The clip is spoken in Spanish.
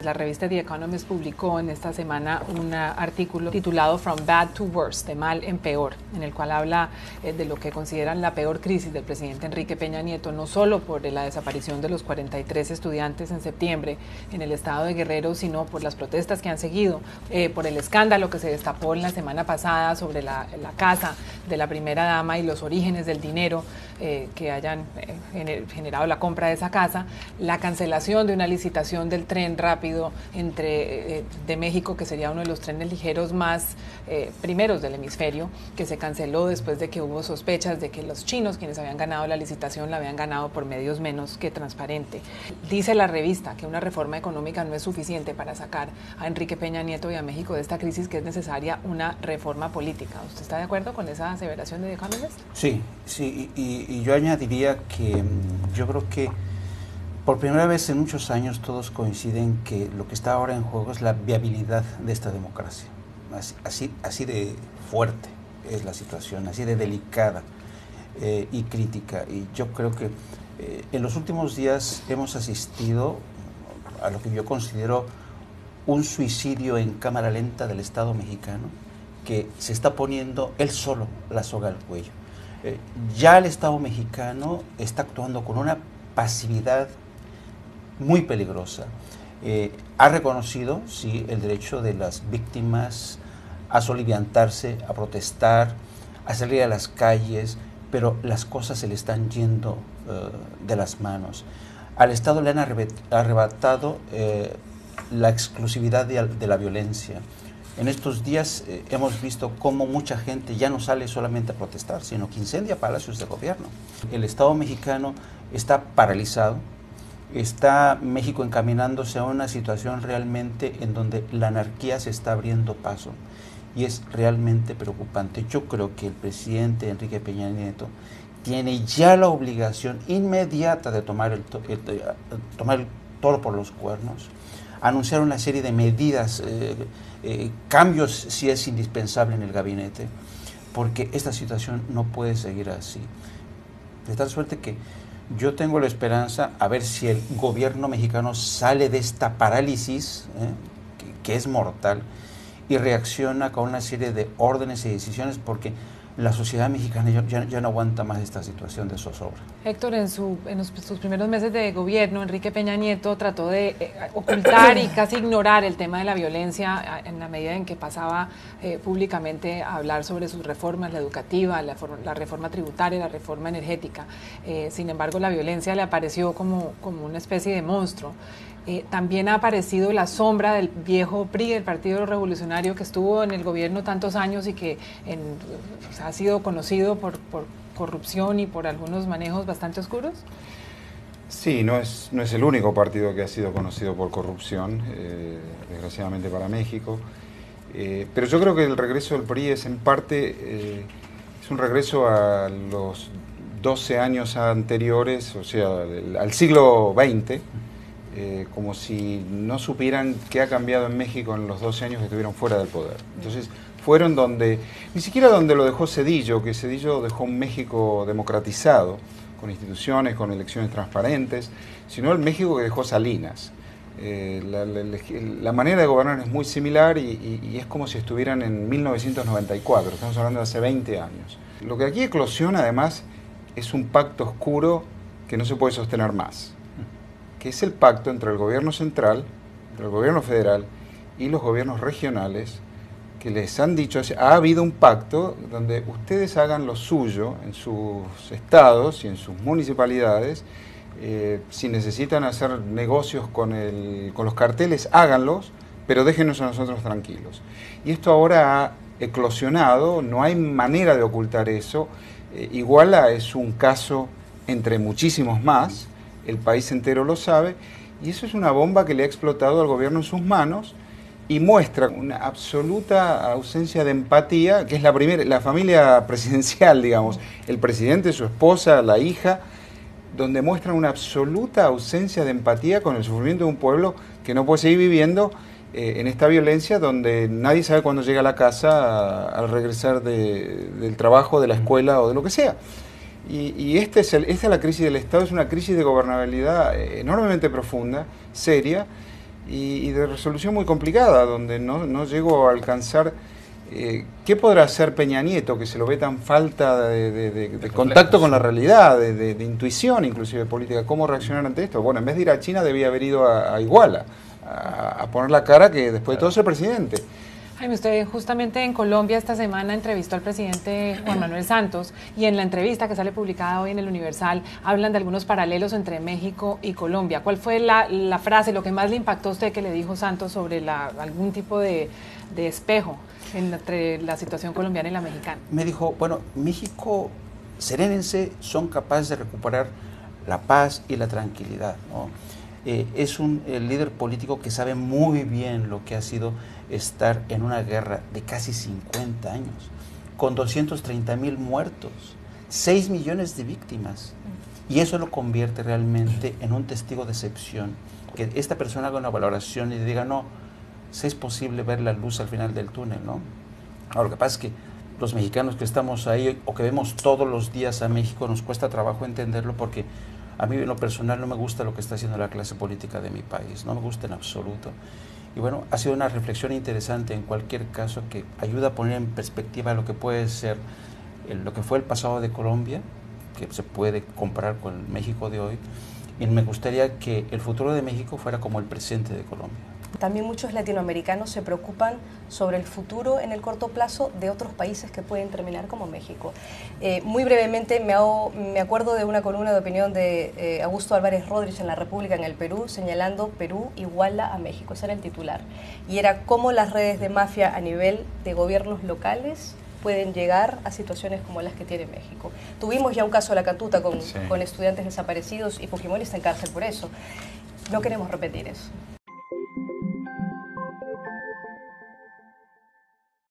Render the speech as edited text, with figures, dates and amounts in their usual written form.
La revista The Economist publicó en esta semana un artículo titulado From Bad to Worse, de mal en peor, en el cual habla de lo que consideran la peor crisis del presidente Enrique Peña Nieto, no solo por la desaparición de los 43 estudiantes en septiembre en el estado de Guerrero, sino por las protestas que han seguido, por el escándalo que se destapó en la semana pasada sobre la casa de la primera dama y los orígenes del dinero que hayan generado la compra de esa casa, la cancelación de una licitación del tren rápido de México, que sería uno de los trenes ligeros más primeros del hemisferio, que se canceló después de que hubo sospechas de que los chinos, quienes habían ganado la licitación, la habían ganado por medios menos que transparente. Dice la revista que una reforma económica no es suficiente para sacar a Enrique Peña Nieto y a México de esta crisis, que es necesaria una reforma política. ¿Usted está de acuerdo con esa aseveración de The Economist? Sí, y yo añadiría que yo creo que por primera vez en muchos años todos coinciden que lo que está ahora en juego es la viabilidad de esta democracia. Así de fuerte es la situación, así de delicada y crítica. Y yo creo que en los últimos días hemos asistido a lo que yo considero un suicidio en cámara lenta del Estado mexicano, que se está poniendo él solo la soga al cuello. Ya el Estado mexicano está actuando con una pasividad muy peligrosa. Ha reconocido, sí, el derecho de las víctimas a soliviantarse, a protestar, a salir a las calles, pero las cosas se le están yendo de las manos. Al Estado le han arrebatado la exclusividad de la violencia. En estos días hemos visto cómo mucha gente ya no sale solamente a protestar, sino que incendia palacios de gobierno. El Estado mexicano está paralizado. Está México encaminándose a una situación realmente en donde la anarquía se está abriendo paso y es realmente preocupante. Yo creo que el presidente Enrique Peña Nieto tiene ya la obligación inmediata de tomar el toro por los cuernos, anunciar una serie de medidas, cambios si es indispensable en el gabinete, porque esta situación no puede seguir así. De tal suerte que yo tengo la esperanza a ver si el gobierno mexicano sale de esta parálisis, que es mortal, y reacciona con una serie de órdenes y decisiones, porque la sociedad mexicana ya no aguanta más esta situación de zozobra. Héctor, en sus primeros meses de gobierno, Enrique Peña Nieto trató de ocultar y casi ignorar el tema de la violencia en la medida en que pasaba públicamente a hablar sobre sus reformas, la educativa, la reforma tributaria, la reforma energética. Sin embargo, la violencia le apareció como una especie de monstruo. También ha aparecido la sombra del viejo PRI, el Partido Revolucionario, que estuvo en el gobierno tantos años y que ha sido conocido por corrupción y por algunos manejos bastante oscuros. Sí, no es el único partido que ha sido conocido por corrupción, desgraciadamente para México. Pero yo creo que el regreso del PRI es en parte es un regreso a los 12 años anteriores, o sea, al siglo XX. Como si no supieran qué ha cambiado en México en los 12 años que estuvieron fuera del poder. Entonces fueron ni siquiera donde lo dejó Zedillo, que Zedillo dejó un México democratizado, con instituciones, con elecciones transparentes, sino el México que dejó Salinas. La manera de gobernar es muy similar y es como si estuvieran en 1994, estamos hablando de hace 20 años. Lo que aquí eclosiona además es un pacto oscuro que no se puede sostener más, que es el pacto entre el gobierno central, entre el gobierno federal y los gobiernos regionales, que les han dicho, ha habido un pacto donde ustedes hagan lo suyo en sus estados y en sus municipalidades, si necesitan hacer negocios con los carteles, háganlos, pero déjenos a nosotros tranquilos. Y esto ahora ha eclosionado, no hay manera de ocultar eso. Iguala es un caso entre muchísimos más, el país entero lo sabe, y eso es una bomba que le ha explotado al gobierno en sus manos y muestra una absoluta ausencia de empatía, que es la familia presidencial, digamos, el presidente, su esposa, la hija, donde muestran una absoluta ausencia de empatía con el sufrimiento de un pueblo que no puede seguir viviendo en esta violencia, donde nadie sabe cuándo llega a la casa al regresar del trabajo, de la escuela o de lo que sea. Y esta es la crisis del Estado, es una crisis de gobernabilidad enormemente profunda, seria, y de resolución muy complicada, donde no llego a alcanzar qué podrá hacer Peña Nieto, que se lo ve tan falta de contacto con la realidad, de intuición inclusive política, cómo reaccionar ante esto. Bueno, en vez de ir a China debía haber ido a Iguala, a poner la cara que después de todo es el presidente. Jaime, usted justamente en Colombia esta semana entrevistó al presidente Juan Manuel Santos y en la entrevista que sale publicada hoy en El Universal hablan de algunos paralelos entre México y Colombia. ¿Cuál fue la frase, lo que más le impactó a usted que le dijo Santos sobre algún tipo de espejo entre la situación colombiana y la mexicana? Me dijo, bueno, México, serénense, son capaces de recuperar la paz y la tranquilidad, ¿no? Es el líder político que sabe muy bien lo que ha sido estar en una guerra de casi 50 años, con 230,000 muertos, 6 millones de víctimas. Y eso lo convierte realmente en un testigo de excepción, que esta persona haga una valoración y diga, no, si es posible ver la luz al final del túnel, ¿no? Ahora, lo que pasa es que los mexicanos que estamos ahí o que vemos todos los días a México nos cuesta trabajo entenderlo, porque a mí en lo personal no me gusta lo que está haciendo la clase política de mi país, no me gusta en absoluto. Y bueno, ha sido una reflexión interesante en cualquier caso que ayuda a poner en perspectiva lo que puede ser, lo que fue el pasado de Colombia, que se puede comparar con el México de hoy, y me gustaría que el futuro de México fuera como el presente de Colombia. También muchos latinoamericanos se preocupan sobre el futuro en el corto plazo de otros países que pueden terminar como México. Muy brevemente me acuerdo de una columna de opinión de Augusto Álvarez Rodríguez en La República en el Perú, señalando Perú iguala a México, ese era el titular. Y era cómo las redes de mafia a nivel de gobiernos locales pueden llegar a situaciones como las que tiene México. Tuvimos ya un caso de La Catuta con estudiantes desaparecidos y Fujimori está en cárcel por eso. No queremos repetir eso.